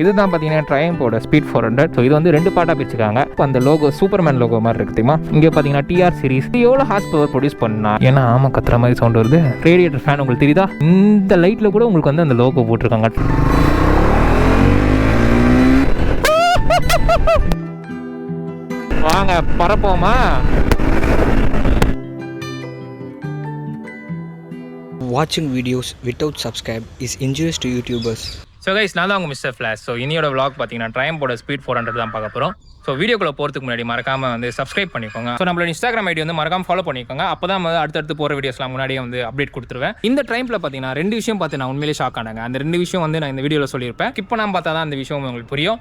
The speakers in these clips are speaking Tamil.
இதுதான் பார்த்தீங்கன்னா ட்ரையம்போட ஸ்பீட் 400. ஸோ இது வந்து 2 பார்ட்டாக பிரிச்சுக்காங்க. இப்போ அந்த லோகோ சூப்பர்மேன் லோகோ மாதிரி இருக்கு தெரியுமா? இங்கே பார்த்தீங்கன்னா டிஆர் சீரிஸ் இது எவ்வளோ ஹார்ஸ் பவர் ப்ரொடியூஸ் பண்ணா? ஏன்னா ஆமாம் கத்துற மாதிரி சவுண்ட் வருது. ரேடியேட்டர் ஃபேன் உங்களுக்கு தெரியுதா? இந்த லைட்டில் கூட உங்களுக்கு வந்து அந்த லோகோ போட்டிருக்காங்க. வாங்க பரப்போமா? Watching videos without subscribe is injurious to YouTubers. So guys, நான் தான் உங்கள் மிஸ்டர் ஃப்ளாஷ். ஸோ இன்னையோட vlog பார்த்தீங்கன்னா ட்ரையம்போட ஸ்பீட் 400 தான் பார்க்க போகிறோம். ஸோ வீடியோக்குள்ளே போகிறதுக்கு முன்னாடி மறக்காமல் வந்து சப்ஸ்கிரைப் பண்ணிக்கோங்க. ஸோ நம்மளோட இன்ஸ்டாகிராம் ஐடி வந்து மறக்காமல் ஃபாலோ பண்ணிக்கோங்க. அப்போ தான் அடுத்தடுத்து போகிற வீடியோஸ்லாம் முன்னாடியே வந்து அப்டேட் கொடுத்துருவேன். இந்த ட்ரைம்பில் பார்த்தீங்கன்னா 2 விஷயம் பார்த்து நான் உண்மையிலே ஷாக் ஆனாங்க. அந்த 2 விஷயம் வந்து நான் இந்த வீடியோவில் சொல்லியிருப்பேன். இப்போ நான் பார்த்தா தான் அந்த விஷயம் உங்களுக்கு புரியும்.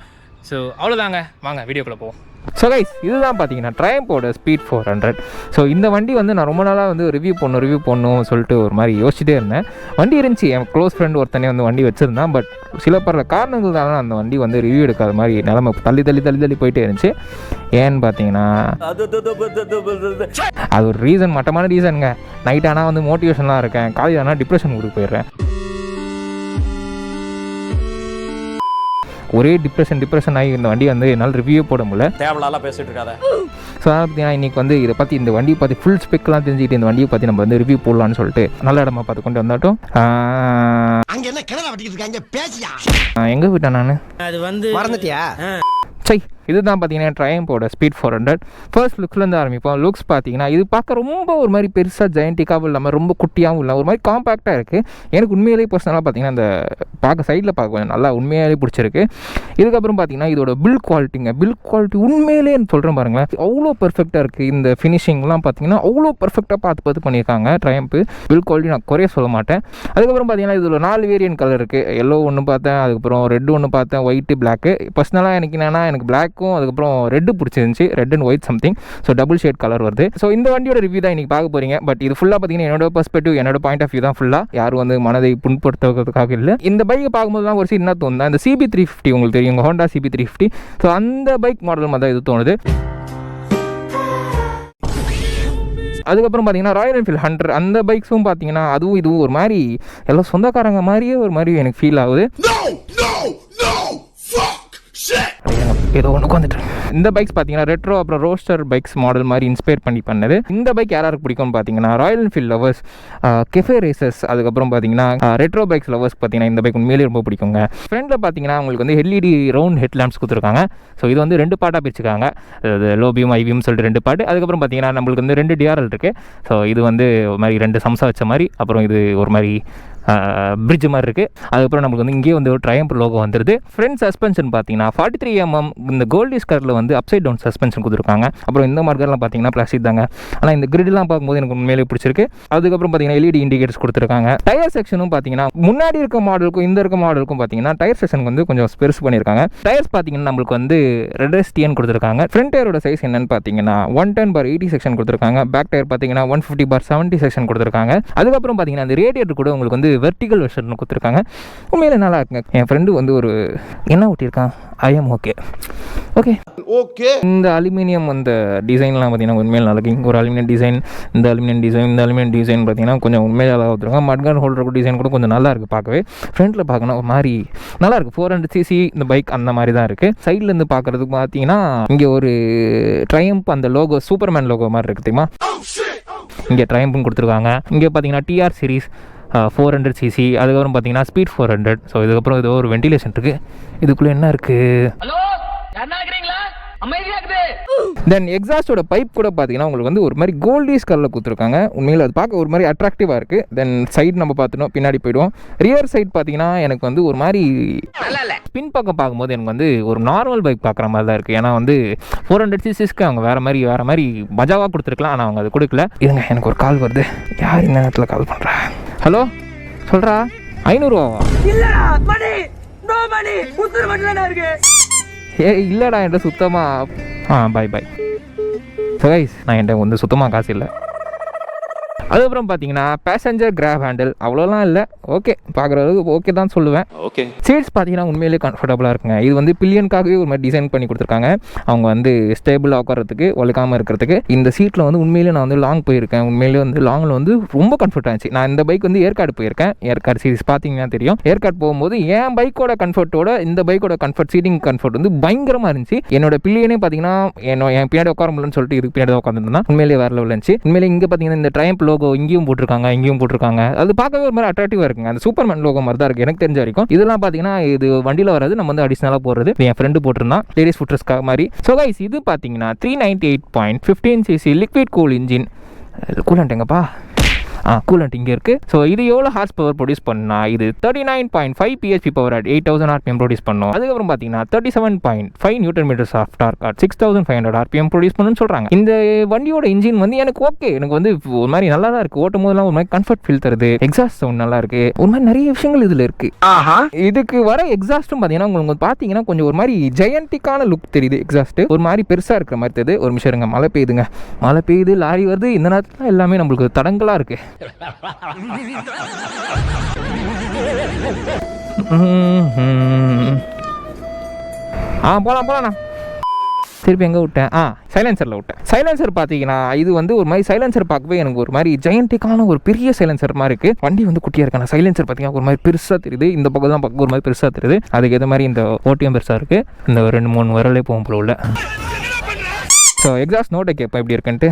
ஸோ அவ்வளோதாங்க, வாங்க வீடியோக்குள்ளே போவோம். ஸோ கைஸ், இதுதான் பார்த்தீங்கன்னா ட்ரையம்போட ஸ்பீட் 400. ஸோ இந்த வண்டி வந்து நான் ரொம்ப நாளாக வந்து ரிவ்யூ பண்ணணும் சொல்லிட்டு ஒரு மாதிரி யோசிச்சுட்டே இருந்தேன். வண்டி இருந்துச்சு, என் க்ளோஸ் ஃப்ரெண்ட் ஒருத்தனே வந்து வண்டி வச்சுருந்தான். பட் சில பல காரணங்களால அந்த வண்டி வந்து ரிவ்யூ எடுக்காத மாதிரி நிலமை தள்ளி போயிட்டே இருந்துச்சு. ஏன்னு பார்த்தீங்கன்னா அது ஒரு ரீசன், மட்டமான ரீசனுங்க. நைட் ஆனால் வந்து மோட்டிவேஷன்லாம் இருக்கேன், காலையில் ஆனால் டிப்ரெஷன் ஊருக்கு போயிடுறேன். ஒரே டிப்ரெஷன் ஆகி இந்த வண்டி வந்து என்னால் ரிவ்யூ போட முடியல. தேவலாலாம் பேசிட்டு இருக்காத. ஸோ அதனால் பார்த்தீங்கன்னா இன்றைக்கி வந்து இதை பற்றி இந்த வண்டியை பற்றி ஃபுல் ஸ்பெக்லாம் தெரிஞ்சுக்கிட்டு இந்த வண்டியை பற்றி நம்ம வந்து ரிவ்யூ போடலான்னு சொல்லிட்டு நல்ல இடமா பார்த்து கொண்டு வந்தாட்டும். எங்கே விட்டேன் நான்? அது வந்து மறந்துட்டியா? சை, இதுதான் பார்த்தீங்கன்னா ட்ரையம்போட ஸ்பீட் 400. ஃபர்ஸ்ட் லுக்ஸ்லேருந்து ஆரம்பிப்போம். லுக்ஸ் பார்த்தீங்கன்னா இது பார்க்க ரொம்ப ஒரு மாதிரி பெருசாக ஜெயண்டிக்காகவும் இல்லாமல் ரொம்ப குட்டியாகவும் இல்லை, ஒரு மாதிரி காம்பேக்டாக இருக்குது. எனக்கு உண்மையிலேயே பர்சனலாக பார்த்தீங்கன்னா இந்த பார்க்க சைடில் பார்க்க கொஞ்சம் நல்லா உண்மையாலே பிடிச்சிருக்கு. இதுக்கப்புறம் பார்த்தீங்கன்னா இதோட பில் குவாலிட்டி உண்மையிலே சொல்கிறேன் பாருங்களேன், அவ்வளோ பெர்ஃபெக்டாக இருக்குது. இந்த ஃபினிஷிங்லாம் பார்த்தீங்கன்னா அவ்வளோ பெர்ஃபெக்டாக பார்த்து பண்ணியிருக்காங்க ட்ரையம்ப்பு. பில் குவாலிட்டி நான் குறைய சொல்ல மாட்டேன். அதுக்கப்புறம் பார்த்தீங்கன்னா இதில் 4 வேரியன்ட் கலர் இருக்குது. எல்லோ ஒன்று பார்த்தேன், அதுக்கப்புறம் ரெட் ஒன்று பார்த்தேன், ஒயிட்டு பிளாக்கு. பர்சனலாக எனக்கு என்னென்னா எனக்கு பிளாக் அதுக்கப்புறம் ரெட்டு பிடிச்சிருந்துச்சு, red and white something. So double shade colour வருது. ஸோ இந்த வண்டியோட ரிவ்யூ தான் இன்றைக்கி பார்க்க போகிறீங்க. பட் இது ஃபுல்லாக பார்த்தீங்கன்னா என்னோட பெர்ஸ்பெக்டிவ், என்னோட பாயிண்ட் ஆஃப் வியூ தான் ஃபுல்லாக. யாரும் வந்து மனதை புண்படுத்துவதற்காக இல்லை. இந்த பைக்கை பார்க்கும்போது தான் ஒரு சீன் என்ன தோணுது, இந்த CB350 உங்களுக்கு தெரியும், ஹோண்டா CB350. ஸோ அந்த பைக் மாடல் மாதிரி தான் இது தோணுது. அதுக்கப்புறம் பார்த்தீங்கன்னா ராயல் என்ஃபீல்ட் 100 அந்த பைக்ஸும் பார்த்தீங்கன்னா அதுவும் இதுவும் ஒரு மாதிரி எல்லாம் சொந்தக்காரங்க மாதிரியே ஒரு மாதிரி எனக்கு ஃபீல் ஆகுது. ஏதோ ஒன்று உட்காந்துட்டு இந்த பைக்ஸ் பார்த்தீங்கன்னா ரெட்ரோ அப்புறம் ரோஸ்டர் பைக்ஸ் மாடல் மாதிரி இன்ஸ்பயர் பண்ணது. இந்த பைக் யாருக்கு பிடிக்கும்னு பார்த்தீங்கன்னா Royal Enfield lovers, cafe razors, அதுக்கப்புறம் பார்த்தீங்கன்னா ரெட்ரோ பைக்ஸ் லவர்ஸ் பார்த்தீங்கன்னா இந்த பைக் உண்மையிலேயே ரொம்ப பிடிக்குங்க. ஃப்ரெண்டில் பார்த்தீங்கன்னா உங்களுக்கு வந்து LED ரவுண்ட் ஹெட் லேம்ப்ஸ் கொடுத்துருக்காங்க. ஸோ இது வந்து 2 பார்ட்டாக பிரிச்சுக்காங்க. அது லோ பீம் ஹை பீம் சொல்லிட்டு 2 பார்ட். அதுக்கப்புறம் பார்த்தீங்கன்னா நம்மளுக்கு வந்து 2 DRL இருக்குது. ஸோ இது வந்து ஒரு மாதிரி 2 சம்சா வச்ச மாதிரி, அப்புறம் இது ஒரு மாதிரி பிரிட்ஜ் மாதிரி இருக்குது. அதுக்கப்புறம் நமக்கு வந்து இங்கேயே வந்து ஒரு ட்ரையம்ப் லோகோ வந்துடுது. ஃப்ரண்ட் சஸ்பென்ஷன் பார்த்தீங்கன்னா 43mm இந்த கோல்டிஷ் கலரில் வந்து அப்சைட் டவுன் சஸ்பென்ஷன் கொடுத்துருக்காங்க. அப்புறம் இந்த மார்க்கெட்லாம் பார்த்தீங்கன்னா பிளாஸ்டிக் தாங்க. ஆனால் இந்த கிரிட்லாம் பார்க்கும்போது எனக்கு உண்மையிலே பிடிச்சிருக்கு. அதுக்கப்புறம் பார்த்தீங்கன்னா LED இண்டிகேட்டர்ஸ் கொடுத்துருக்காங்க. டயர் செக்ஷனும் பார்த்தீங்கன்னா முன்னாடி இருக்க மாடலுக்கும் இந்த இருக்க மாடலுக்கும் பார்த்தீங்கன்னா டயர் செக்ஷன் வந்து கொஞ்சம் பெருசு பண்ணியிருக்காங்க. டயர்ஸ் பார்த்தீங்கன்னா நம்மளுக்கு வந்து RED-STN கொடுத்துருக்காங்க. ஃப்ரண்ட் டயரோட சைஸ் என்னன்னு பார்த்தீங்கன்னா 110/80 செக்ஷன் கொடுத்துருக்காங்க. பேக் டயர் பார்த்தீங்கன்னா 150/70 செக்ஷன் கொடுத்துருக்காங்க. அதுக்கப்புறம் பார்த்தீங்கன்னா அந்த ரேடியேட்டர் கூட உங்களுக்கு வந்து வெர்டிகல் வெர்ஷன் கொடுத்துருக்காங்க. உண்மையிலே நல்லா இருக்குங்க. என் ஃப்ரெண்டு வந்து ஒரு என்ன ஊட்டியிருக்கான், ஐஎம் ஓகே. இந்த அலுமினியம் அந்த டிசைன்லாம் பார்த்தீங்கன்னா உண்மையிலே நல்லா இருக்கு. ஒரு அலுமினியம் டிசைன், இந்த அலுமினியம் டிசைன் பார்த்தீங்கன்னா கொஞ்சம் உண்மையிலே அழகாக கொடுத்துருக்காங்க. மட்கான் ஹோல்டர் டிசைன் கூட கொஞ்சம் நல்லா இருக்குது பார்க்கவே. ஃப்ரண்ட்டில் பார்க்கணும் ஒரு மாதிரி நல்லா இருக்குது. 400cc இந்த பைக் அந்த மாதிரி தான் இருக்குது. சைட்லேருந்து பார்க்குறதுக்கு பார்த்தீங்கன்னா இங்கே ஒரு ட்ரையம்ப் அந்த லோகோ சூப்பர்மேன் லோகோ மாதிரி இருக்குது தெரியுமா? இங்கே ட்ரையம்ப்பும் கொடுத்துருக்காங்க. இங்கே பார்த்தீங்கன்னா டிஆர் சீரிஸ் 400cc, அதுக்கப்புறம் பார்த்தீங்கன்னா ஸ்பீட் 400. ஸோ இதுக்கப்புறம் ஏதோ ஒரு வென்டிலேஷன் இருக்குது. இதுக்குள்ளே என்ன இருக்குது? தென் எக்ஸாஸ்டோட பைப் கூட பார்த்தீங்கன்னா உங்களுக்கு வந்து ஒரு மாதிரி கோல்டிஷ் கலரில் கொடுத்துருக்காங்க. உண்மையில் அது பார்க்க ஒரு மாதிரி அட்ராக்டிவாக இருக்குது. தென் சைடு நம்ம பார்த்துட்டோம், பின்னாடி போயிடுவோம். ரியர் சைட் பார்த்தீங்கன்னா எனக்கு வந்து ஒரு மாதிரி பின் பக்கம் பார்க்கும்போது எனக்கு வந்து ஒரு நார்மல் பைக் பார்க்குற மாதிரி தான் இருக்குது. ஏன்னா வந்து 400cc அவங்க வேறு மாதிரி மஜாவாக கொடுத்துருக்கலாம். ஆனால் அவங்க அது கொடுக்கல. இருங்க, எனக்கு ஒரு கால் வருது. யார் இந்த நேரத்தில் கால் பண்ணுறா? ஹலோ, சொல்கிறா 500 இல்லைடா என்கிட்ட சுத்தமாக. பாய். ஸோ கைஸ், நான் என்கிட்ட வந்து சுத்தமாக காசு இல்லை. அதுக்கப்புறம் பார்த்தீங்கன்னா பேசஞ்சர் கிராப் ஹேண்டில் அவ்வளோலாம் இல்லை, ஓகே பார்க்குற அளவுக்கு ஓகே தான் சொல்லுவேன். ஓகே சீட்ஸ் பார்த்தீங்கன்னா உண்மையிலேயே கம்ஃபர்டபுளாக இருக்குங்க. இது வந்து பில்லியனுக்காகவே ஒரு மாதிரி டிசைன் பண்ணி கொடுத்துருக்காங்க. அவங்க வந்து ஸ்டேபிளாக உட்காரத்துக்கு, ஒழுக்காமல் இருக்கிறதுக்கு. இந்த சீட்டில் வந்து உண்மையிலே நான் வந்து லாங் போயிருக்கேன். உண்மையிலே வந்து லாங்கில் வந்து ரொம்ப கம்ஃபர்ட் ஆச்சு. நான் இந்த பைக் வந்து ஏற்காடு போயிருக்கேன். ஏற்காடு சீரிஸ் பார்த்தீங்கன்னா தெரியும். ஏற்காடு போகும்போது என் பைக்கோட கம்ஃபர்ட்டோட இந்த பைக்கோட கம்ஃபர்ட், சீட்டிங் கம்ஃபர்ட் வந்து பயங்கரமாக இருந்துச்சு. என்னோட பில்லியனே பார்த்தீங்கன்னா என் பின்னாடி உட்கார முடியலன்னு சொல்லிட்டு இதுக்கு பின்னாடி உட்காந்துருந்தா உண்மையிலேயே வேற லெவல் இருந்துச்சு. உண்மையிலே இங்கே பார்த்தீங்கன்னா இந்த ட்ரையம்ப் லோகோ இங்கேயும் போட்டிருக்காங்க. அது பார்க்கவே ஒரு மாதிரி அட்ராக்டிவாக இருக்குங்க. அந்த சூப்பர்மேன் லோகோ மாதிரி தான் இருக்குது எனக்கு தெரிஞ்ச வரைக்கும். இதெல்லாம் பார்த்தீங்கன்னா இது வண்டியில் வராது, நம்ம வந்து அடிஷனலாக போடுறது. என் ஃப்ரெண்டு போட்டிருந்தான் லேடிஸ் ஃபுட்ரஸ்க்காக மாதிரி. ஸோ கைஸ் இது பார்த்தீங்கன்னா 398.15cc liquid cool engine. Coolant எங்கப்பா? கூலண்ட் இங்கே இருக்குது. ஸோ இது எவ்வளோ ஹார்ஸ் பவர் ப்ரொடியூஸ் பண்ணால் இது 39.5 PHP power at 8000 RPM produce பண்ணும். அதுக்கப்புறம் பார்த்தீங்கன்னா 37.5 Nm of torque at 6500 RPM produce பண்ணுன்னு சொல்கிறாங்க. இந்த வண்டியோட இன்ஜின் வந்து எனக்கு ஓகே, எனக்கு வந்து ஒரு மாதிரி நல்லா தான் இருக்குது. ஓட்டும் போதெல்லாம் ஒரு மாதிரி கம்ஃபர்ட் ஃபீல் தருது. எக்ஸாஸ்ட் சவுண்ட் நல்லா இருக்குது. ஒரு மாதிரி நிறைய விஷயங்கள் இதில் இருக்குது. இதுக்கு வர எக்ஸாஸ்ட்டும் பார்த்தீங்கன்னா உங்களுக்கு பார்த்தீங்கன்னா கொஞ்சம் ஒரு மாதிரி ஜெயண்டிக்கான லுக் தெரியுது. எக்ஸாஸ்ட் ஒரு மாதிரி பெருசாக இருக்கிற மாதிரி தெரியுது. ஒரு நிமிஷம் இருங்க, மழை பெய்யுது, லாரி வருது. இந்த நேரத்தில் எல்லாமே நம்மளுக்கு தடங்களாக இருக்குது. போலாம் திருப்பி எங்கே விட்டேன்? சைலன்சரில் விட்டேன். சைலன்சர் பார்த்தீங்கன்னா இது வந்து ஒரு மாதிரி சைலன்சர் பார்க்கவே எனக்கு ஒரு மாதிரி ஜெயண்டிக்கான ஒரு பெரிய சைலன்சர் மாதிரி இருக்குது. வண்டி வந்து குட்டியாக இருக்கான சைலன்சர் பார்த்தீங்கன்னா ஒரு மாதிரி பெருசாக தெரியுது. இந்த பக்கம் தான் பார்க்க ஒரு மாதிரி பெருசாக தெரியுது. அதுக்கு ஏற்ற மாதிரி இந்த ஓட்டியம் பெருசாக இருக்குது. இந்த 2-3 வரலே போகும் போல உள்ள. ஸோ எக்ஸாஸ்ட் நோட்டை கேட்பேன் எப்படி இருக்குன்ட்டு.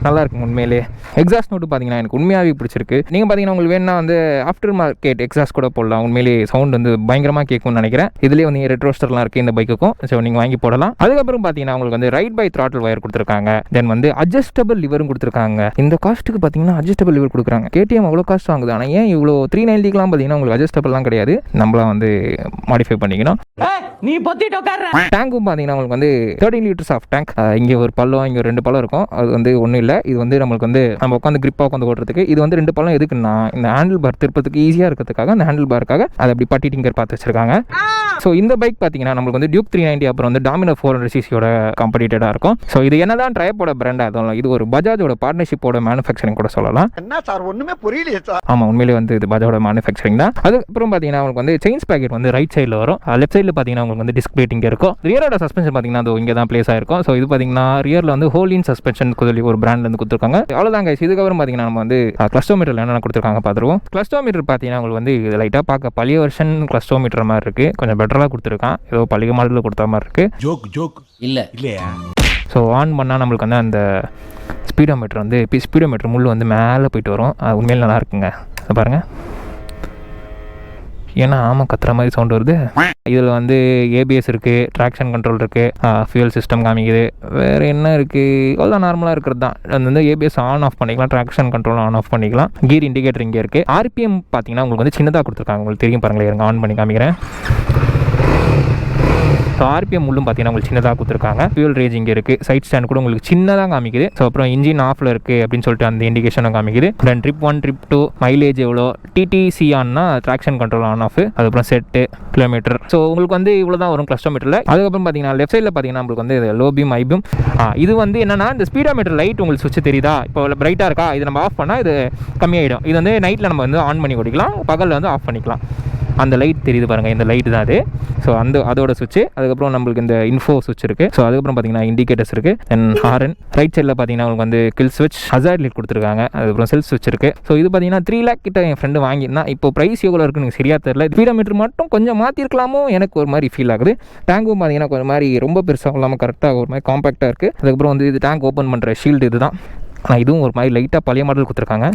நல்லா இருக்குங்க உண்மையிலே. எக்ஸாஸ்ட் நோட்டு பார்த்தீங்கன்னா எனக்கு உண்மையாகவே பிடிச்சிருக்கு. நீங்கள் பார்த்தீங்கன்னா உங்களுக்கு வேணும்னா வந்து ஆஃப்டர் மார்க்கெட் எக்ஸாஸ்ட் கூட போடலாம். உண்மையிலேயே சவுண்ட் வந்து பயங்கரமாக கேட்கும்னு நினைக்கிறேன். இதுலேயே வந்து ரெட்ரோஸ்டர்லாம் இருக்குது இந்த பைக்குக்கும். ஸோ நீங்கள் வாங்கி போடலாம். அதுக்கப்புறம் பார்த்தீங்கன்னா உங்களுக்கு வந்து ரைட் பை த்ராட்டில் வயர் கொடுத்துருக்காங்க. தென் வந்து அட்ஜஸ்டபிள் லிவரும் கொடுத்துருக்காங்க. இந்த காஸ்ட்டுக்கு பார்த்தீங்கன்னா அட்ஜஸ்டபிள் லிவர் கொடுக்குறாங்க. கேடிஎம் அவ்வளோ காஸ்ட் வாங்குது. ஆனால் ஏன் இவ்வளோ 390க்குலாம் பார்த்தீங்கன்னா உங்களுக்கு அட்ஜஸ்டபிள்லாம் கிடையாது. நம்மளாம் வந்து மாடிஃபை பண்ணிக்கணும். நீ டேங்கும் பார்த்தீங்கன்னா உங்களுக்கு வந்து 13 liters ஆஃப் டேங்க். இங்கே ஒரு பள்ளம், இங்கே 2 பள்ளம் இருக்கும். அது வந்து ஒன்றும் இல்லை. இது வந்து நம்மளுக்கு வந்து நம்ம உட்காந்து கிரிப்பாக உட்காந்து ஓட்டுறதுக்கு. இது வந்து 2 பள்ளம் எதுக்குன்னா இந்த ஹேண்டில் பார் திருப்பத்துக்கு ஈஸியாக இருக்கிறதுக்காக அந்த ஹேண்டில் பாருக்காக அதை அப்படி பட்டி டிங்கர் பார்த்து வச்சிருக்காங்க. ஸோ இந்த பைக் பார்த்தீங்கன்னா நம்மளுக்கு வந்து டியூக் 390 அப்புறம் வந்து டாமினர் 400cc காம்படிட்டடாக இருக்கும். ஸோ இது என்னதான் ட்ரையப்போட பிராண்டாக இருந்தாலும் இது ஒரு பஜாஜோட பார்ட்னர்ஷிப்போட மேனுஃபேக்சரிங் கூட சொல்லலாம். என்ன சார் ஒன்றுமே புரியலையே சார். ஆமாம், உண்மையிலே வந்து இது பஜாஜோட மேனுஃபேக்சரிங் தான். அதுக்கப்புறம் பார்த்தீங்கன்னா உங்களுக்கு வந்து செயின்ஸ் பேக்கெட் வந்து ரைட் சைடில் வரும். லெஃப்ட் சைடில் பார்த்தீங்கன்னா உங்களுக்கு வந்து டிஸ்க் பிளேட் இங்கே இருக்கும். ரியரோட சஸ்பென்ஷன் பார்த்தீங்கன்னா அது இங்கே தான் பிளேஸ் ஆயிருக்கும். ஸோ இது பார்த்தீங்கன்னா ரியரில் வந்து ஹோலின் சஸ்பென்ஷன் சொல்லி ஒரு பிராண்ட் வந்து கொடுத்துருக்காங்க. அவ்வளோதாங்க. இதுக்கப்புறம் பார்த்தீங்கன்னா நம்ம வந்து கிளஸ்டோமீட்டரில் என்னென்ன கொடுத்துருக்காங்க பார்த்துருவோம். கிளஸ்டோமீட்டர் பார்த்தீங்கன்னா உங்களுக்கு வந்து இது லைட்டாக பார்க்க பழைய வெர்ஷன் கிளஸ்டோமீட்டர் மாதிரி இருக்குது. கொஞ்சம் பெட்டராக கொடுத்துருக்கான். ஏதோ பழைய மாடலில் கொடுத்த மாதிரி இருக்குது. ஜோக் இல்லையா? ஸோ ஆன் பண்ணால் நம்மளுக்கு வந்து அந்த ஸ்பீடோமீட்டர் வந்து ஸ்பீடோமீட்டர் முள் வந்து மேலே போயிட்டு வரும். அது உண்மையில் நல்லா இருக்குங்க. பாருங்கள், ஏன்னா ஆமாம் கத்துற மாதிரி சவுண்ட் வருது. இதில் வந்து ஏபிஎஸ் இருக்குது, ட்ராக்ஷன் கண்ட்ரோல் இருக்குது, ஃபியூல் சிஸ்டம் காமிக்குது. வேறு என்ன இருக்குது? அவ்வளோ நார்மலாக இருக்கிறது தான். அது வந்து ஏபிஎஸ் ஆன் ஆஃப் பண்ணிக்கலாம், ட்ராக்ஷன் கண்ட்ரோல் ஆன் ஆஃப் பண்ணிக்கலாம். கீர் இண்டிகேட்டர் இங்கே இருக்குது. ஆர்பிஎம் பார்த்தீங்கன்னா உங்களுக்கு வந்து சின்னதாக கொடுத்துருக்காங்க. உங்களுக்கு தெரியும் பாருங்களேன், இருங்க ஆன் பண்ணி காமிக்கிறேன். ஸோ ஆர்பிஎம் உள்ளும் பார்த்தீங்கன்னா உங்களுக்கு சின்னதாக கொடுத்துருக்காங்க. ஃபியூல் ரேஞ்ச் இங்கே இருக்குது. சைட் ஸ்டாண்ட் கூட உங்களுக்கு சின்னதாக காமிக்குது. ஸோ அப்புறம் இன்ஜின் ஆஃபில் இருக்குது அப்படின்னு சொல்லிட்டு அந்த இண்டிகேஷனும் காமிக்குது. தென் ட்ரிப் 1 ட்ரிப் 2 மைலேஜ் எவ்வளோ, டிடிசி ஆன்னா ட்ராக்ஷன் கண்ட்ரோல் ஆன் ஆஃப், அதுக்கப்புறம் செட்டு, கிலோமீட்டர். ஸோ உங்களுக்கு வந்து இவ்வளோ தான் வரும் கிளஸ்டோமீட்டரில். அதுக்கப்புறம் பார்த்தீங்கன்னா லெஃப்ட் சைடில் பார்த்தீங்கன்னா உங்களுக்கு வந்து லோ பீம், ஹை பீம். இது வந்து என்னன்னா இந்த ஸ்பீடோமீட்டர் லைட் உங்களுக்கு சுவிட்ச் தெரியுதா? இப்போ பிரைட்டாக இருக்கா? இது நம்ம ஆஃப் பண்ணால் இது கம்மியாயிடும். இது வந்து நைட்டில் நம்ம வந்து ஆன் பண்ணி ஓடிக்கலாம், பகலில் வந்து ஆஃப் பண்ணிக்கலாம். அந்த லைட் தெரியுது பாருங்கள், இந்த லைட் தான் அது. ஸோ அதோட சுவிட்ச். அதுக்கப்புறம் நம்மளுக்கு இந்த இன்ஃபோ சுவிட்ச் இருக்குது. ஸோ அதுக்கப்புறம் பார்த்தீங்கன்னா இண்டிகேட்டர்ஸ் இருக்குது. தென் ஹாரன். ரைட் சைடில் பார்த்தீங்கன்னா உங்களுக்கு வந்து கில் சுவிட்ச், ஹசார்ட் லைட் கொடுத்துருக்காங்க. அதுக்கப்புறம் செல்ஃப் சுவிட்ச் இருக்குது. ஸோ இது பார்த்தீங்கன்னா 3 lakh கிட்ட என் ஃப்ரெண்டு வாங்கியிருந்தான். இப்போ ப்ரைஸ் எவ்வளோ இருக்குன்னு எனக்கு சரியாக தெரியல. ஸ்பீடோமீட்டர் மட்டும் கொஞ்சம் மாற்றிருக்கலாமோ எனக்கு ஒரு மாதிரி ஃபீல் ஆகுது. டேங்கும் பார்த்தீங்கன்னா கொஞ்சம் மாதிரி ரொம்ப பெருசாக இல்லாமல் கரெக்டாக ஒரு மாதிரி காம்பேக்டாக இருக்குது. அதுக்கப்புறம் வந்து இது டேங்க் ஓப்பன் பண்ணுற ஷீல்டு இது தான். ஆனால் இதுவும் ஒரு மாதிரி லைட்டாக பழைய மாடல் கொடுத்துருக்காங்க.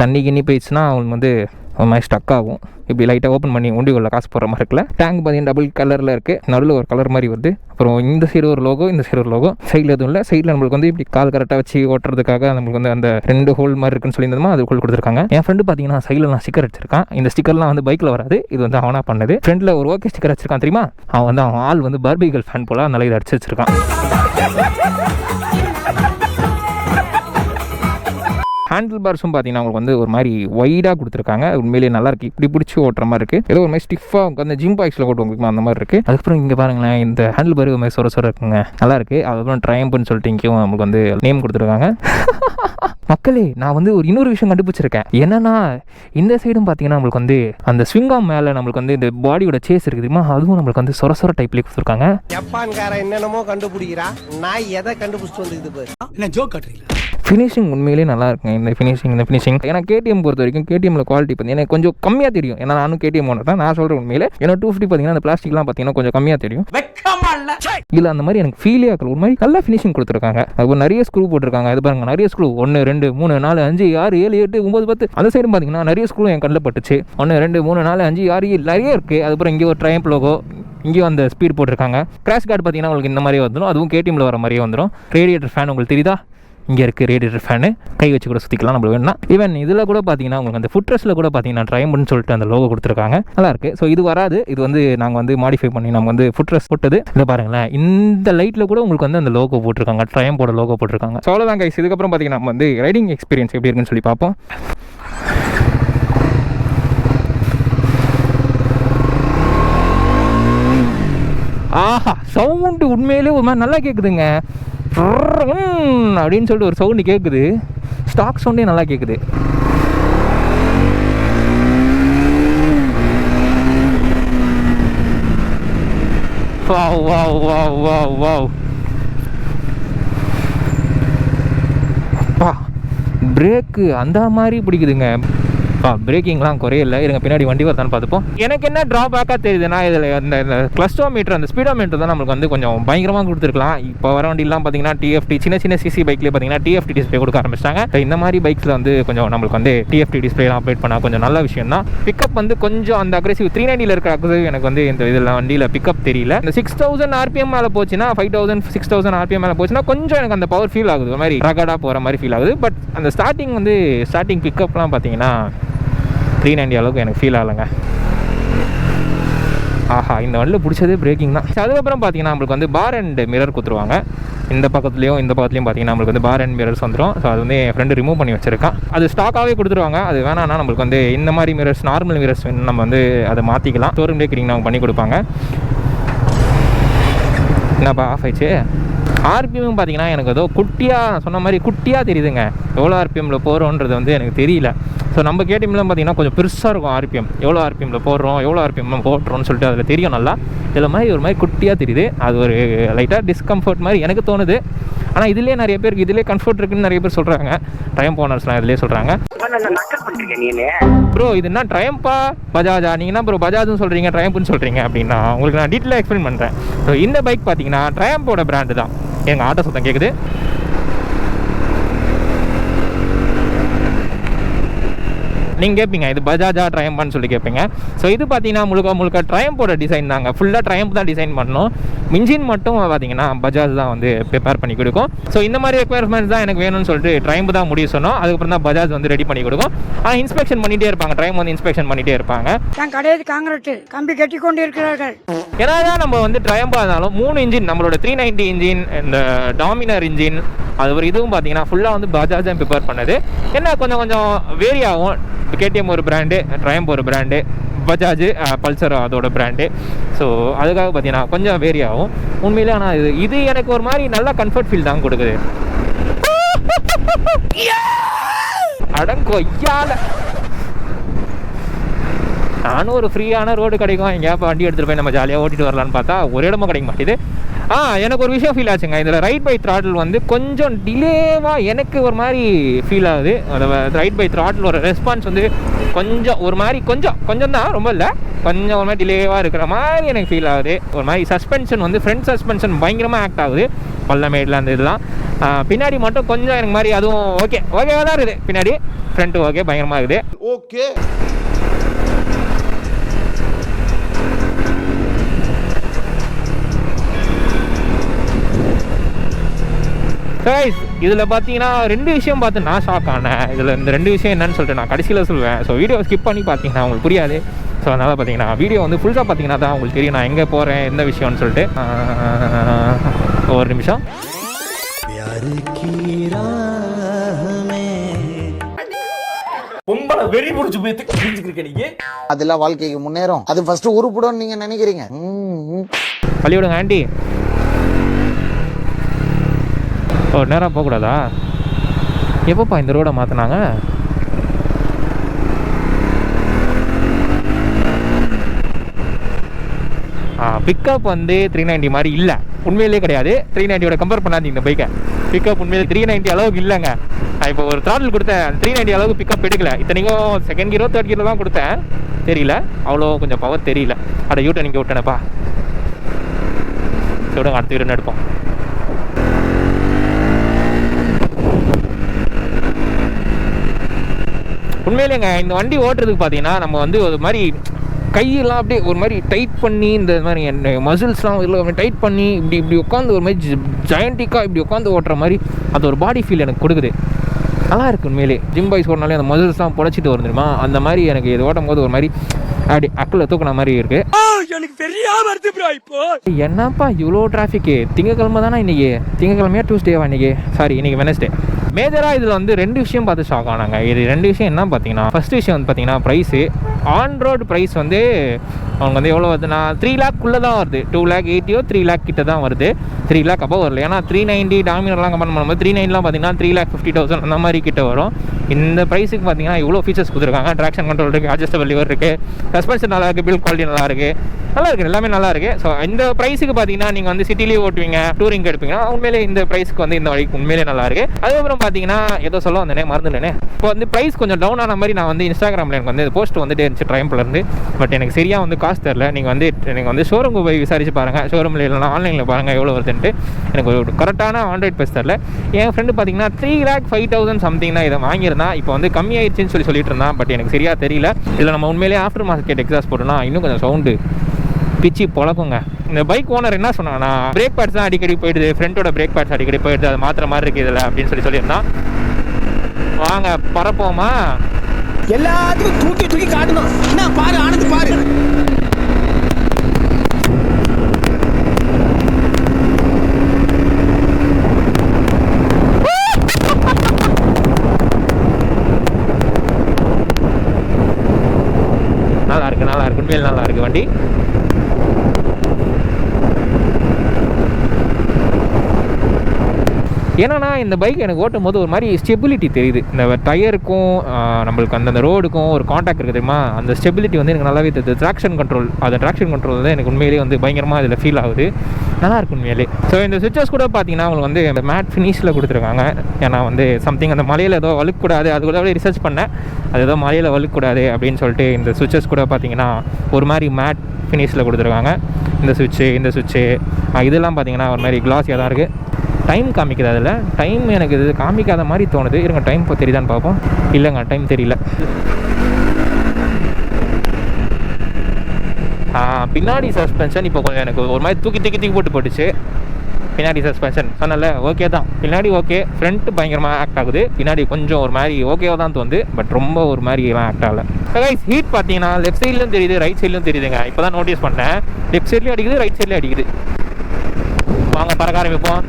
தண்ணி கிண்ணி போயிடுச்சுன்னா அவங்களுக்கு வந்து ஒரு மாதிரி ஸ்டக் ஆகும். இப்படி லைட்டாக ஓப்பன் பண்ணி உண்டிகளில் காசு போடுற மாதிரி இருக்குல்ல. டேங்க் பார்த்தீங்கன்னா டபுள் கலரில் இருக்குது. நடுவில் ஒரு கலர் மாதிரி வருது. அப்புறம் இந்த சைடு ஒரு லோகோ, இந்த சைடு ஒரு லோகோ. சைடில் எதுவும் இல்லை. சைடில் நம்மளுக்கு வந்து இப்படி கால் கரெக்டாக வச்சு ஓட்டுறதுக்காக நம்மளுக்கு வந்து அந்த 2 ஹோல் மாதிரி இருக்குன்னு சொல்லியிருந்தோமா, அது ஹோல் கொடுத்துருக்காங்க. என் ஃப்ரெண்டு பார்த்தீங்கன்னா சைடில் நான் ஸ்டிக்கர் வச்சிருக்கான். இந்த ஸ்டிக்கர்லாம் வந்து பைக்கில் வராது, இது வந்து அவனாக பண்ணது. ஃப்ரெண்டில் ஒரு ஓகே ஸ்டிக்கர் வச்சிருக்கான் தெரியுமா? அவன் ஆள் வந்து பார்பிகல் ஃபேன் போல, அதனால இதை அடிச்சு வச்சிருக்கான். ஹேண்டில் பார்ஸும் பார்த்தீங்கன்னா உங்களுக்கு வந்து ஒரு மாதிரி வைடாக கொடுத்துருக்காங்க. உண்மையிலேயே நல்லா இருக்குது. இப்படி பிடிச்சி ஓட்டுற மாதிரி இருக்குது. ஏதோ ஒரு மாதிரி ஸ்டிஃபாக அந்த ஜிம் பாய்ஸில் ஓட்டுவாங்க அந்த மாதிரி இருக்குது. அதுக்கப்புறம் இங்கே பாருங்களேன், இந்த ஹேண்டில் பார் ஒரு மாதிரி சொர இருக்குங்க, நல்லா இருக்குது. அதுக்கப்புறம் ட்ரையம்ப்னு சொல்லிட்டு இங்கேயும் நமக்கு வந்து நேம் கொடுத்துருக்காங்க. மக்களே, நான் வந்து ஒரு இன்னொரு விஷயம் கண்டுபிடிச்சிருக்கேன். என்னன்னா, இந்த சைடும் பார்த்தீங்கன்னா நம்மளுக்கு வந்து அந்த ஸ்விங்காம் மேலே நம்மளுக்கு வந்து இந்த பாடியோட சேஸ் இருக்குது தெரியுமா, அதுவும் நம்மளுக்கு வந்து சொர டைப்லேயே கொடுத்துருக்காங்க. ஜப்பான்கார என்னென்னமோ கண்டுபிடிக்கிறா, நான் எதை கண்டுபிடிச்சிட்டு வந்துக்குது பாரு. என்ன ஜோக் காட்டுறீங்களா? ஃபினிஷிங் உண்மையிலேயே நல்லா இருக்குங்க. இந்த ஃபினிஷிங் ஏன்னா கேடிஎம் பொறுத்த வரைக்கும் கேடிஎம்ல குவாலிட்டி பார்த்தீங்கன்னா எனக்கு கொஞ்சம் கம்மியாக தெரியும். ஏன்னா நானும் கேடிஎம் ஓனர் தான். நான் சொல்கிறேன் உண்மையிலே ஏன்னா 250 பார்த்தீங்கன்னா அந்த பிளாஸ்டிக்லாம் பார்த்தீங்கன்னா கொஞ்சம் கம்மியாக தெரியும். இல்லை அந்த மாதிரி எனக்கு ஃபீலே ஆகல. ஒரு மாதிரி நல்லா ஃபினிஷிங் கொடுத்துருக்காங்க. அது நிறைய ஸ்க்ரூ போட்டிருக்காங்க. அது பாருங்க, நிறைய ஸ்க்ரூ 1 2 3 4 5 6 7 8 9 10. அந்த சைடு பார்த்தீங்கன்னா நிறைய ஸ்க்ரூ என் கண்ணில் பட்டுச்சு. 1 2 3 4 5 6 நிறைய இருக்குது. அதுக்கப்புறம் இங்கே ஒரு ட்ரையம்ப் லோகோ, இங்கேயும் அந்த ஸ்பீட் போட்டிருக்காங்க. கிராஷ் கார்டு பார்த்தீங்கன்னா உங்களுக்கு இந்த மாதிரியே வந்துடும். அதுவும் கேடிஎம்ல வர மாதிரியே வந்துடும். ரேடியேட்டர் ஃபேன் உங்களுக்கு தெரியுதா, இங்கே இருக்குது ரேடியேட்டர் ஃபேனு, கை வச்சு கூட சுற்றிக்கலாம் நம்மளுக்கு வேணும்னா. ஈவன் இதில் கூட பார்த்தீங்கன்னா உங்களுக்கு அந்த ஃபுட்ரெஸ்ட்டில் கூட பார்த்தீங்கன்னா ட்ரையம்ப்னு சொல்லிட்டு அந்த லோகோ கொடுத்துருக்காங்க. நல்லாயிருக்கு. ஸோ இது வராது, இது வந்து நாங்கள் வந்து மாடிஃபை பண்ணி நம்ம வந்து ஃபுட்ரெஸ்ட் போட்டது. இதை பாருங்களேன், இந்த லைட்டில் கூட உங்களுக்கு வந்து அந்த லோகோ போட்டிருக்காங்க, ட்ரையம்போட லோகோ போட்டிருக்காங்க. ஸோ அவ்வளோதான் கைஸ். இதுக்கப்புறம் பார்த்தீங்கன்னா நம்ம வந்து ரைடிங் எக்ஸ்பீரியன்ஸ் எப்படி இருக்குன்னு சொல்லி பார்ப்போம். ஆஹா, சவுண்டு உண்மையிலே ஒரு மாதிரி நல்லா கேட்குதுங்க. அப்படின்னு சொல்லிட்டு ஒரு சவுண்டு கேட்குது. ஸ்டாக் சவுண்டே நல்லா கேட்குது. Wow wow wow wow wow. அப்பா, பிரேக்கு அந்த மாதிரி பிடிக்குதுங்க. பிரேக்கிங்லாம் குறையில்லை. இருங்க பின்னாடி வண்டி வரதான்னு பார்த்துப்போம். எனக்கு என்ன ட்ராபேக்காக தெரியுதுன்னா, இதில் அந்த கிளஸ்டோமீட்டர், அந்த ஸ்பீடோமீட்டர் தான் நம்மளுக்கு வந்து கொஞ்சம் பயங்கரமாக கொடுத்துருக்கலாம். இப்போ வர வண்டிலாம் பார்த்தீங்கன்னா டிஎஃப்டி, சின்ன சிசி பைக்லேயே பார்த்தீங்கன்னா டிஎஃப்டி டிஸ்பிளே கொடுக்க ஆரம்பிச்சிட்டாங்க. இந்த மாதிரி பைக்ஸில் வந்து கொஞ்சம் நம்மளுக்கு வந்து டிஎஃப்டி டிஸ்பிளேலாம் அப்டேட் பண்ணால் கொஞ்சம் நல்ல விஷயம் தான். பிக்கப் வந்து கொஞ்சம் அந்த அக்ரெசிவ் 390 இருக்கிற அக்ரெசிவ் எனக்கு வந்து இந்த இதில் வண்டியில் பிக்கப் தெரியல. இந்த 6000 RPM மேலே போச்சுன்னா, 5000 6000 RPM மேலே போச்சுன்னா கொஞ்சம் எனக்கு அந்த பவர் ஃபீல் ஆகுது. ஒரு மாதிரி ரகடாக போகிற மாதிரி ஃபீல் ஆகுது. பட் அந்த ஸ்டார்டிங் பிக்கப்லாம் பார்த்தீங்கன்னா 390 அளவுக்கு எனக்கு ஃபீல் ஆகலைங்க. ஆஹா, இந்த வண்டியில் பிடிச்சதே பிரேக்கிங் தான். அதுக்கப்புறம் பார்த்தீங்கன்னா நம்மளுக்கு வந்து பார் அண்ட் மிரர் கொடுத்துருவாங்க. இந்த பக்கத்துலையும் பார்த்தீங்கன்னா நம்மளுக்கு வந்து பார் அண்ட் மிரர்ஸ் வந்துடும். ஸோ அது வந்து என் ஃப்ரெண்டு ரிமூவ் பண்ணி வச்சிருக்கான். அது ஸ்டாக்காகவே கொடுத்துருவாங்க. அது வேணான்னா நம்மளுக்கு வந்து இந்த மாதிரி மிரர்ஸ், நார்மல் மிரர்ஸ் நம்ம வந்து அதை மாற்றிக்கலாம். ஷோரூம் டேக்கிங் அவங்க பண்ணி கொடுப்பாங்க. என்னப்பா ஆஃப் ஆயிடுச்சு. ஆர்பிஎம் பார்த்தீங்கன்னா எனக்கு ஏதோ குட்டியாக சொன்ன மாதிரி குட்டியாக தெரியுதுங்க. எவ்வளோ ஆர்பிஎம்மில் போகிறோன்றது வந்து எனக்கு தெரியல. ஸோ நம்ம கேடிஎம்லாம் பார்த்தீங்கன்னா கொஞ்சம் பெருசாக இருக்கும் ஆர்பிஎம். எவ்வளோ ஆர்பிஎம்மில் போடுறோம், எவ்வளோ ஆர்பிஎம் போட்டுறோம்னு சொல்லிட்டு அதில் தெரியும் நல்லா. இதில் மாதிரி ஒரு மாதிரி குட்டியாக தெரியுது. அது ஒரு லைட்டாக டிஸ்கம்ஃபர்ட் மாதிரி எனக்கு தோணுது. ஆனால் இதிலே நிறைய பேருக்கு இதிலே கம்ஃபர்ட் இருக்குன்னு நிறைய பேர் சொல்கிறாங்க. ட்ரையம்ப் ஓனர்ஸ்லாம் இதிலே சொல்கிறாங்க. ப்ரோ இது என்ன ட்ரையம்பா பஜாஜா, நீங்கள் என்ன ப்ரோ பஜாஜ்னு சொல்கிறீங்க ட்ரையம்ப்னு சொல்கிறீங்க அப்படின்னா உங்களுக்கு நான் டீட்டெயிலாக எக்ஸ்பிளைன் பண்ணுறேன். ஸோ இந்த பைக் பார்த்தீங்கன்னா ட்ரையம்போட பிராண்டு தான். எங்கள் ஆட்டோ சத்தம் கேட்குது. நீங்கள் கேட்பீங்க இது பஜாஜா ட்ரையம்பான்னு சொல்லி கேட்பீங்க. ஸோ இது பார்த்தீங்கன்னா முழுக்க ட்ரையம்போட டிசைன் தாங்க. ஃபுல்லாக ட்ரையம்ப் தான் டிசைன் பண்ணணும். இன்ஜின் மட்டும் பார்த்தீங்கன்னா பஜாஜ் தான் வந்து ப்ரிப்பேர் பண்ணி கொடுக்கும். ஸோ இந்த மாதிரி ரெக்குயர்மெண்ட்ஸ் தான் எனக்கு வேணும்னு சொல்லிட்டு ட்ரையம்ப் தான் முடிவு சொன்னோம். அதுக்கப்புறம் தான் பஜாஜ் வந்து ரெடி பண்ணி கொடுக்கும். ஆனால் இன்ஸ்பெக்ஷன் பண்ணிகிட்டே இருப்பாங்க. ட்ரையம்ப் வந்து இன்ஸ்பெக்ஷன் பண்ணிகிட்டே இருப்பாங்க. கடையில் காங்கிரீட் கம்பி கட்டி கொண்டு இருக்கிறார்கள். ஏன்னா தான் நம்ம வந்து ட்ரையம்பாக இருந்தாலும் 3 இன்ஜின், நம்மளோட 390 இன்ஜின், இந்த டாமினர் இன்ஜின், அது ஒரு இதுவும் பார்த்தீங்கன்னா ஃபுல்லாக வந்து பஜாஜ் தான் ப்ரிப்பேர் பண்ணது. என்ன கொஞ்சம் வேரி ஆகும். கேடிஎம் ஒரு பிராண்டு, ட்ரையம்ப் ஒரு பிராண்டு, பஜாஜ் பல்சர் அதோட பிராண்டு. ஸோ அதுக்காக பார்த்தீங்கன்னா கொஞ்சம் வேரி ஆகும் உண்மையிலே. ஆனால் இது எனக்கு ஒரு மாதிரி நல்ல கம்ஃபர்ட் ஃபீல் தான் கொடுக்குது. அடங்கொய்யால நானும் ஒரு ஃப்ரீயான ரோடு கிடைக்கும் எங்கேயாப்பா வண்டி எடுத்துகிட்டு போய் நம்ம ஜாலியாக ஓட்டிட்டு வரலான்னு பார்த்தா ஒரு இடமும் கிடைக்க மாட்டேது. எனக்கு ஒரு விஷயம் ஃபீல் ஆச்சுங்க. இதில் ரைட் பை த்ராட்டில் வந்து கொஞ்சம் டிலேவாக எனக்கு ஒரு மாதிரி ஃபீல் ஆகுது. அந்த ரைட் பை த்ராட்டில் ஒரு ரெஸ்பான்ஸ் வந்து கொஞ்சம் ஒரு மாதிரி கொஞ்சம் தான், ரொம்ப இல்லை, கொஞ்சம் ஒரு மாதிரி டிலேவாக இருக்கிற மாதிரி எனக்கு ஃபீல் ஆகுது. ஒரு மாதிரி சஸ்பென்ஷன் வந்து ஃப்ரண்ட் சஸ்பென்ஷன் பயங்கரமாக ஆக்ட் ஆகுது பள்ளமேடில் அந்த இதெல்லாம். பின்னாடி மட்டும் கொஞ்சம் எனக்கு மாதிரி அதுவும் ஓகேவாக தான் இருக்குது. பின்னாடி ஃப்ரண்ட்டு ஓகே பயங்கரமாக இருக்குது. ஓகே கைஸ், இதில் பார்த்தீங்கன்னா 2 விஷயம் பார்த்து நான் ஷாக் ஆனேன். இதில் இந்த 2 விஷயம் என்னன்னு சொல்லிட்டு நான் கடைசியில் சொல்லுவேன். ஸோ வீடியோ ஸ்கிப் பண்ணி பார்த்தீங்கன்னா உங்களுக்கு புரியாது. ஸோ அதனால் பார்த்தீங்கன்னா வீடியோ வந்து ஃபுல்லாக பார்த்தீங்கன்னா தான் உங்களுக்கு தெரியும் நான் எங்கே போகிறேன், எந்த விஷயம்னு சொல்லிட்டு. ஒரு நிமிஷம். வெறி முடிச்சு போய் புரிஞ்சுக்கிருக்க நீங்க. அதெல்லாம் வாழ்க்கைக்கு முன்னேறும். அது ஃபர்ஸ்ட் உருப்படும் நீங்க நினைக்கிறீங்க. வழி விடுங்க ஆண்டி. ஓ நேரம் போகக்கூடாதா? எப்பப்பா இந்த ரோடை மாற்றினாங்க? பிக்கப் வந்து 390 மாதிரி இல்லை, உண்மையிலே கிடையாது. 390 கம்பேர் பண்ணாதீங்க இந்த பைக்கை. பிக்கப் உண்மையிலே 390 அளவுக்கு இல்லைங்க. நான் இப்போ ஒரு த்ராட்டில் கொடுத்தேன், 390 அளவுக்கு பிக்கப் எடுக்கல. இத்தனைக்கும் செகண்ட் கியரோ தேர்ட் கியரோ தான் கொடுத்தேன், தெரியல அவ்வளோ கொஞ்சம் பவர் தெரியல. அட யூட்டன் இங்கே விட்டேனப்பா. சொல்லுங்க, அடுத்த யூட்டன் எடுப்போம். உண்மையிலேங்க இந்த வண்டி ஓட்டுறதுக்கு பார்த்தீங்கன்னா நம்ம வந்து ஒரு மாதிரி கையெல்லாம் அப்படியே ஒரு மாதிரி டைட் பண்ணி, இந்த மாதிரி மசில்ஸ்லாம் இதில் டைட் பண்ணி இப்படி உட்காந்து ஒரு மாதிரி ஜெயண்டிக்காக இப்படி உட்காந்து ஓட்டுற மாதிரி அது ஒரு பாடி ஃபீல் எனக்கு கொடுக்குது. நல்லா இருக்குது உண்மையிலே. ஜிம் பாய்ஸ் ஓட்டினாலே அந்த மசில்ஸ்லாம் புடைச்சிட்டு வந்துருமா, அந்த மாதிரி எனக்கு இது ஓட்டும் போது ஒரு மாதிரி அப்படி அக்கில் தூக்கின மாதிரி இருக்குது. எனக்கு பெரிய வருது ப்ரோ. இப்போ என்னப்பா இவ்வளோ டிராஃபிக்கு? திங்கக்கிழமை தானே இன்றைக்கி? திங்கக்கிழமையா டியூஸ்டேவா இன்றைக்கி? சாரி, இன்றைக்கி வெனஸ்டே. மேஜராக இதில் வந்து 2 விஷயம் பார்த்து ஷாக் ஆனாங்க. இது 2 விஷயம் என்ன பார்த்தீங்கன்னா, ஃபஸ்ட் விஷயம் வந்து பார்த்தீங்கன்னா ப்ரைஸு. ஆன் ரோடு ப்ரைஸ் வந்து அவங்க வந்து எவ்வளோ வருதுன்னா 3 லேக்குள்ளே தான் வருது. 2,80,000 3 லேக் கிட்ட தான் வருது. 3 லேக் அப்போ வரல. ஏன்னா 390 டாமினர்லாம் கம்பேர் பண்ணும்போது 390லாம் பார்த்தீங்கன்னா 3,50,000 அந்த மாதிரி கிட்ட வரும். இந்த ப்ரைஸுக்கு பார்த்தீங்கன்னா இவ்வளோ ஃபீச்சர்ஸ் கொடுத்துருக்காங்க. ட்ராக்ஷன் கண்ட்ரோல் இருக்குது, அட்ஜஸ்டபிள் லிவர் இருக்குது, சஸ்பென்ஷன் நல்லா இருக்குது, பில்ட் குவாலிட்டி நல்லா இருக்குது, எல்லாமே நல்லா இருக்குது. ஸோ இந்த ப்ரைஸுக்கு பார்த்தீங்கன்னா நீங்கள் வந்து சிட்டிலேயே ஓட்டுவீங்க, டூரிங் எடுப்பீங்கன்னா உண்மையிலே இந்த ப்ரைஸுக்கு வந்து இந்த வழிக்கு உண்மையிலே நல்லா இருக்குது. அதுக்கப்புறம் பார்த்தீங்கன்னா ஏதோ சொல்ல வந்தேனே மறந்துட்டேனே. இப்போ வந்து ப்ரைஸ் கொஞ்சம் டவுன் ஆன மாதிரி நான் வந்து இன்ஸ்டாகிராமில் எனக்கு வந்து போஸ்ட் வந்துட்டே இருந்துச்சு ட்ரைம்ப்லேருந்து. பட் எனக்கு சரியாக வந்து காசு தெரில. நீங்கள் வந்து ஷோரூமுக்கு போய் விசாரிச்சு பாருங்கள், ஷோரூமில் இல்லைனா ஆன்லைனில் பாருங்கள் எவ்வளோ வருதுன்ட்டு. எனக்கு ஒரு கரெக்டான ஆண்ட்ராய்ட் பேஸ் தெரில. என் ஃப்ரெண்டு பார்த்தீங்கன்னா 3,05,000 சம்திங் தான் இதை வாங்கியிருந்தான். இப்போ வந்து கம்மியாயிடுச்சுன்னு சொல்லிட்டு இருந்தான். பட் எனக்கு சரியாக தெரியல. இதில் நம்ம உண்மையிலே ஆஃப்டர் மார்க்கெட் எக்ஸாஸ்ட் போட்டோம்னா இன்னும் கொஞ்சம் சவுண்டு பிச்சு பொழக்குங்க. இந்த பைக் ஓனர் என்ன சொன்னாங்கன்னா, பிரேக் பேட்ஸ் தான் அடிக்கடி போயிடுது, ஃப்ரண்ட்டோட பிரேக் பேட்ஸ் அடிக்கடி போயிடுது, அது மாத்திர மாதிரி இருக்குது இதில் அப்படின்னு சொல்லியிருந்தான். வாங்க பரப்போமா? எல்லாத்துக்கும் தூக்கி தூக்கி காட்டணும். என்ன பாரு, ஆனந்து பாரு. நல்லா இருக்கு உண்மையில் நல்லா இருக்கு வண்டி. ஏன்னா இந்த பைக் எனக்கு ஓட்டும் போது ஒரு மாதிரி ஸ்டெபிலிட்டி தெரியுது. இந்த டயருக்கும் நம்மளுக்கு அந்த ரோடுக்கும் ஒரு காண்டாக்ட் இருக்குது தெரியுமா, அந்த ஸ்டெபிலிட்டி வந்து எனக்கு நல்லாவே தெரியுது. ட்ராக்ஷன் கண்ட்ரோல் தான் எனக்கு உண்மையிலேயே வந்து பயங்கரமாக இதில் ஃபீல் ஆகுது. நல்லா இருக்கும் உண்மையிலே. ஸோ இந்த சுவிச்சஸ் கூட பார்த்தீங்கன்னா உங்களுக்கு வந்து இந்த மேட் ஃபினிஷில் கொடுத்துருக்காங்க. ஏன்னா வந்து சம்திங் அந்த மலையில் ஏதோ வழுக்கூடாது, அது கூட ரிசர்ச் பண்ணேன், அது ஏதோ மலையில் வழுக்கூடாது அப்படின்னு சொல்லிட்டு இந்த சுவிச்சஸ் கூட பார்த்தீங்கன்னா ஒரு மாதிரி மேட் ஃபினிஷில் கொடுத்துருக்காங்க. இந்த சுவிட்சு இதெல்லாம் பார்த்தீங்கன்னா ஒரு மாதிரி கிளாஸியாக தான் இருக்குது. டைம் காமிக்குது, அதில் டைம் எனக்கு இது காமிக்காத மாதிரி தோணுது. இருங்க டைம் இப்போ தெரியுதான்னு பார்ப்போம். இல்லைங்க டைம் தெரியல. பின்னாடி சஸ்பென்ஷன் இப்போ கொஞ்சம் எனக்கு ஒரு மாதிரி தூக்கி போட்டுச்சு. பின்னாடி சஸ்பென்ஷன் சொன்னல ஓகே தான், பின்னாடி ஓகே, ஃப்ரண்ட் பயங்கரமாக ஆக்ட் ஆகுது, பின்னாடி கொஞ்சம் ஒரு மாதிரி ஓகேவா தான் தோணுது. பட் ரொம்ப ஒரு மாதிரி எல்லாம் ஆக்ட் ஆகலை. கைஸ் ஹீட் பார்த்தீங்கன்னா லெஃப்ட் சைட்லையும் தெரியுது, ரைட் சைட்லையும் தெரியுதுங்க. இப்போ தான் நோட்டீஸ் பண்ணேன். லெஃப்ட் சைட்லையும் அடிக்குது, ரைட் சைட்லையும் அடிக்குது. வாங்க பறக்க ஆரம்பிப்போம்.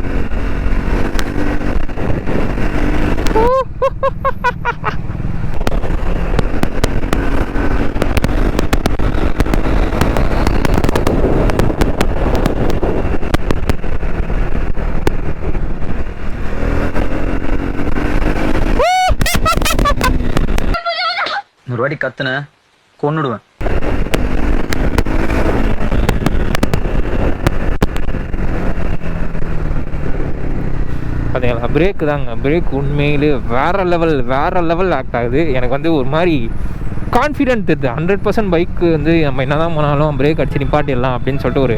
ஒரு வாட்டி கத்துன கொன்னுடுவேன். பார்த்தீங்களா பிரேக்கு தாங்க, பிரேக் உண்மையிலே வேறு லெவல் ஆக்ட் ஆகுது. எனக்கு வந்து ஒரு மாதிரி கான்ஃபிடென்ட் இருக்குது. 100% பைக்கு வந்து நம்ம என்ன தான் போனாலும் பிரேக் அடிச்சு நிப்பாட்டிடலாம் அப்படின்னு சொல்லிட்டு ஒரு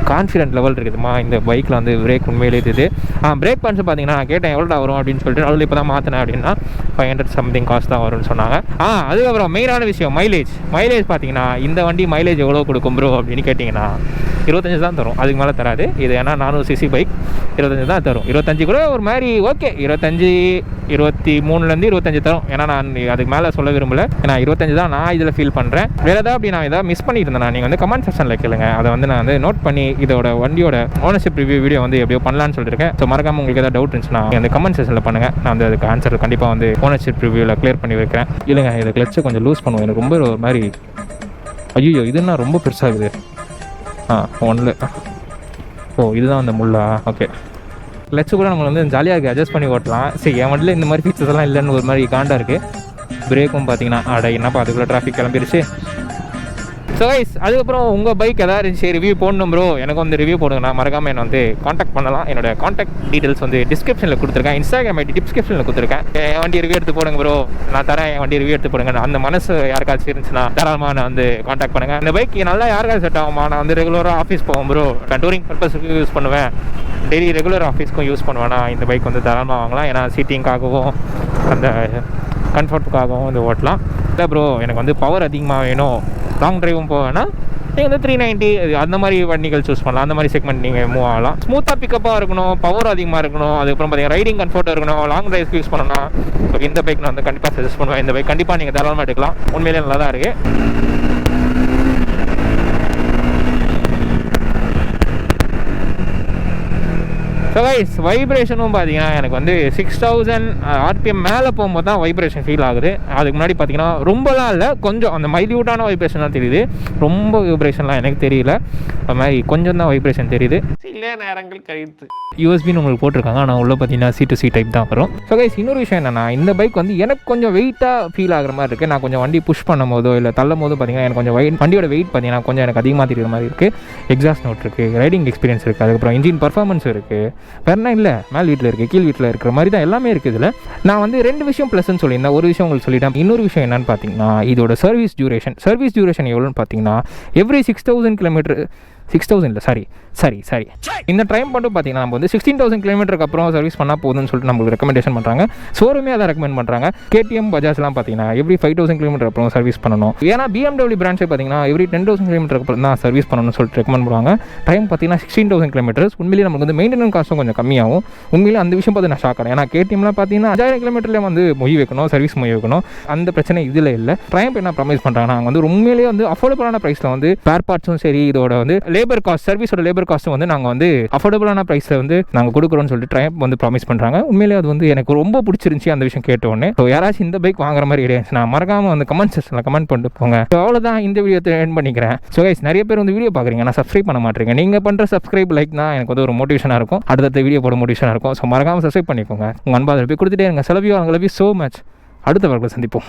கான்ஃபிடென்ட் லெவல் இருக்குதுமா இந்த பைக்கில் வந்து. பிரேக் உண்மையிலே இருக்குது. பிரேக் பேட்ஸ் பார்த்தீங்கன்னா நான் கேட்டேன் எவ்வளோடா வரும் அப்படின்னு சொல்லிட்டு, அதில் இப்போ தான் மாற்றினேன் அப்படின்னா 500 சம்திங் காஸ்ட் தான் வரும்னு சொன்னாங்க. அதுக்கப்புறம் மெயினான விஷயம் மைலேஜ் பார்த்தீங்கன்னா இந்த வண்டி மைலேஜ் எவ்வளோ கொடுக்கும் ப்ரோ அப்படின்னு கேட்டிங்கன்னா 25 தான் தரும், அதுக்கு மேலே தராது. இது ஏன்னா 400cc பைக் 25 தான் தரும். 25 கூட ஒரு மாதிரி ஓகே, 23லேருந்து 25 தரும். ஏன்னா நான் அதுக்கு மேலே சொல்ல விரும்பலை. ஏன்னா 25 இதுதான் நான் இதில் ஃபீல் பண்ணுறேன். வேறு ஏதாவது அப்படி நான் எதாவது மிஸ் பண்ணியிருந்தேன், நீங்கள் வந்து கமெண்ட் செக்ஷனில் கேளுங்க. அதை வந்து நான் வந்து நோட் பண்ணி இதோட வண்டியோட ஓனர்ஷிப் ரிவ்யூ வீடியோ வந்து எப்படியோ பண்ணலான்னு சொல்லியிருக்கேன். ஸோ மறக்காமல் உங்களுக்கு ஏதாவது டவுட் இருந்துச்சுன்னா அந்த கமெண்ட் செக்ஷனில் பண்ணுங்கள். நான் வந்து அதுக்கு ஆன்சர் கண்டிப்பாக வந்து ஓனர்ஷிப் ரிவ்யூவில் கிளியர் பண்ணி வைக்கிறேன். இல்லைங்க இதை கிளச்சை கொஞ்சம் லூஸ் பண்ணுவோம். எனக்கு ரொம்ப ஒரு மாதிரி ஐயோ இதுன்னா ரொம்ப பெருசாகுது. ஒன்றில் இதுதான் அந்த முள்ளா. ஓகே கிளச்சு கூட நம்ம வந்து ஜாலியாக இருக்குது, அட்ஜஸ்ட் பண்ணி ஓட்டலாம். சரி என் வண்டியில் இந்த மாதிரி ஃபீச்சர்ஸ் எல்லாம் இல்லைன்னு ஒரு மாதிரி காண்டாக இருக்குது. பிரேக்கும் பார்த்தீங்கன்னா என்னப்பா அதுக்குள்ளே டிராஃபிக் கிளம்பிருச்சு. ஸோ கைஸ் அதுக்கப்புறம் உங்கள் பைக் எதாவது சரி ரிவ்யூ போடணும் ப்ரோ, எனக்கு வந்து ரிவ்யூ போடுங்கண்ணா. மறக்காமல் என்னை வந்து காண்டாக்ட் பண்ணலாம். என்னோட காண்டாக்ட் டீட்டெயில்ஸ் வந்து டிஸ்கிரிப்ஷனில் கொடுத்துருக்கேன். இன்ஸ்டாகிராம் ஐடி டிஸ்கிரிப்ஷனில் கொடுத்துருக்கேன். என் வண்டி ரிவ்யூ எடுத்து போடுங்க ப்ரோ, நான் தரேன் என் வண்டி ரிவ்யூ எடுத்து போடுங்க. அந்த மனசு யாருக்காச்சும் இருந்துச்சுன்னா தாராளமாக நான் வந்து காண்டாக்ட் பண்ணுங்கள். இந்த பைக் நல்லா யாருக்காச்சும் செட் ஆகுமா? நான் வந்து ரெகுலராக ஆஃபீஸ் போவேன் ப்ரோ, டூரிங் பர்பஸுக்கு யூஸ் பண்ணுவேன், டெய்லி ரெகுலர் ஆஃபீஸ்க்கும் யூஸ் பண்ணுவேன்னா இந்த பைக் வந்து தாராளமாக வாங்கலாம். ஏன்னா சீட்டிங்காகவும் அந்த கம்ஃபர்ட்டுக்காகவும் வந்து ஓட்டலாம். இல்லை ப்ரோ எனக்கு வந்து பவர் அதிகமாக வேணும், லாங் ட்ரைவும் போவேன்னா நீங்கள் வந்து 390 அந்த மாதிரி வண்டிகள் சூஸ் பண்ணலாம். அந்த மாதிரி செக்மெண்ட் நீங்கள் மூவ் ஆகலாம். ஸ்மூத்தாக பிக்கப்பாக இருக்கணும், பவர் அதிகமாக இருக்கணும், அதுக்கப்புறம் பார்த்தீங்கன்னா ரைடிங் கம்ஃபர்ட்டாக இருக்கணும், லாங் ட்ரைவ்ஸ்க்கு யூஸ் பண்ணணும். ஸோ இந்த பைக் நான் வந்து கண்டிப்பாக சஜஸ்ட் பண்ணுவேன். இந்த பைக் கண்டிப்பாக நீங்கள் தாராளமாக எடுக்கலாம். உண்மையிலே நல்லா தான் இருக்குது. ஸோ கைஸ் வைப்ரேஷனும் பார்த்தீங்கன்னா எனக்கு வந்து 6000 RPM மேலே போகும்போது தான் வைப்ரேஷன் ஃபீல் ஆகுது. அதுக்கு முன்னாடி பார்த்தீங்கன்னா ரொம்பலாம் இல்லை, கொஞ்சம் அந்த மைல்யூட்டான வைப்ரேஷன் தான் தெரியுது. ரொம்ப வைப்ரேஷன்லாம் எனக்கு தெரியல, அது மாதிரி கொஞ்சம் தான் வைப்ரேஷன் தெரியுது. சில நேரங்கள் கழித்து யூஎஸ்பின்னு உங்களுக்கு போட்டிருக்காங்க, ஆனால் உள்ள பார்த்தீங்கன்னா C2C டைப் தான் வரும். ஸோ கைஸ் இன்னொரு விஷயம் என்னென்னா இந்த பைக் வந்து எனக்கு கொஞ்சம் வெயிட்டாக ஃபீல் ஆகிற மாதிரி இருக்குது. நான் கொஞ்சம் வண்டி புஷ் பண்ணும் போதோ இல்லை தள்ளும் போதோ பார்த்தீங்கன்னா எனக்கு கொஞ்சம் வண்டியோட வெயிட் பார்த்தீங்கன்னா கொஞ்சம் எனக்கு அதிகமாக தெரியுற மாதிரி இருக்குது. எக்ஸாஸ்ட் நோட் இருக்குது, ரைடிங் எக்ஸ்பீரியன்ஸ் இருக்குது, அதுக்கப்புறம் இன்ஜின் பர்ஃபார்மன்ஸ் இருக்குது, வேறுனா இல்லை மேல் வீட்டில் இருக்குது கீழ் வீட்டில் இருக்கிற மாதிரி தான் எல்லாமே இருக்குது. இதில் நான் வந்து 2 விஷயம் ப்ளஸ்ன்னு சொல்லியிருந்தேன், ஒரு விஷயம் உங்களுக்கு சொல்லிட்டேன். இன்னொரு விஷயம் என்னென்னு பார்த்தீங்கன்னா இதோட சர்வீஸ் டியூரேஷன் எவ்வளோன்னு பார்த்தீங்கன்னா எவ்ரி 6000 கிலோமீட்டர் 6000 இல்லை சாரி இந்த டைம் மட்டும் பார்த்தீங்கன்னா நம்ம வந்து 16000 கிலோமீட்டருக்கு அப்புறம் சர்வீஸ் பண்ணால் போதுன்னு சொல்லிட்டு நம்மளுக்கு ரெக்கமெண்டேஷன் பண்ணுறாங்க. ஷோரூமே அதை ரெக்கமெண்ட் பண்ணுறாங்க. KTM பஜாஜ்லாம் பார்த்தீங்கன்னா எவ்ரி 5000 கிலோமீட்டர் அப்புறம் சர்வீஸ் பண்ணணும். ஏன்னா BMW பிரான்ச்சே பார்த்தீங்கன்னா எவ்ரி 10000 கிலோமீட்டருக்கு அப்புறம் தான் சர்வீஸ் பண்ணணும்னு சொல்லிட்டு ரெக்கமெண்ட் பண்ணுவாங்க. டைம் பார்த்தீங்கன்னா 16000 கிலோமீட்டர்ஸ். உண்மையிலேயே நமக்கு வந்து மெயின்டெனன்ஸ் காஸ்ட்டும் கொஞ்சம் கம்மியாகும். உண்மையிலே அந்த விஷயம் பார்த்து நான் ஷாக் ஆனேன். ஏன்னா KTMலாம் பார்த்தீங்கன்னா 5000 கிலோமீட்டர்லேயே வந்து மொய் வைக்கணும், சர்வீஸ் மொய் வைக்கணும். அந்த பிரச்சனை இதில் இல்லை. ட்ரைம்ப் என்ன ப்ரமைஸ் பண்ணுறாங்கன்னா நாங்கள் வந்து உண்மையிலேயே வந்து அஃபோர்டபுளான ப்ரைஸில் வந்து ஸ்பேர் பார்ட்ஸும் சரி இதோட வந்து லேபர் காஸ்ட் சர்வீஸோட லேபர் காஸ்ட்டும் வந்து நாங்கள் வந்து அஃபோர்டபுளான ப்ரைஸில் வந்து நாங்கள் கொடுக்குறோன்னு சொல்லிட்டு ட்ரைம்ப் வந்து ப்ராமிஸ் பண்ணுறாங்க. உண்மையிலே அது வந்து எனக்கு ரொம்ப பிடிச்சிருந்துச்சி அந்த விஷயம் கேட்டோன்னே. ஸோ யாராச்சும் இந்த பைக் வாங்குற மாதிரி கிடையாது, நான் மறக்காமல் வந்து கமெண்ட் செக்ஷனில் கமெண்ட் பண்ணிட்டு போங்க. ஸோ அவ்வளோதான் இந்த வீடியோ எண்ட் பண்ணிக்கிறேன். ஸோ கைஸ் நிறைய பேர் வந்து வீடியோ பார்க்குறீங்க, நான் சப்ஸ்கிரைப் பண்ண மாட்டேங்க. நீங்கள் பண்ணுற சப்ஸ்கிரைப் லைக் தான் எனக்கு வந்து ஒரு மோட்டிவேஷனாக இருக்கும், அடுத்த வீடியோ போட மோட்டிவேஷனாக இருக்கும். ஸோ மறக்காமல் சப்ஸ்கிரைப் பண்ணிக்கோங்க. உங்கள் அன்பாக போய் கொடுத்துட்டே இருங்க. செலவியோ அங்கே லவ் யூ ஸோ மச். அடுத்த வர்க்கில் சந்திப்போம்.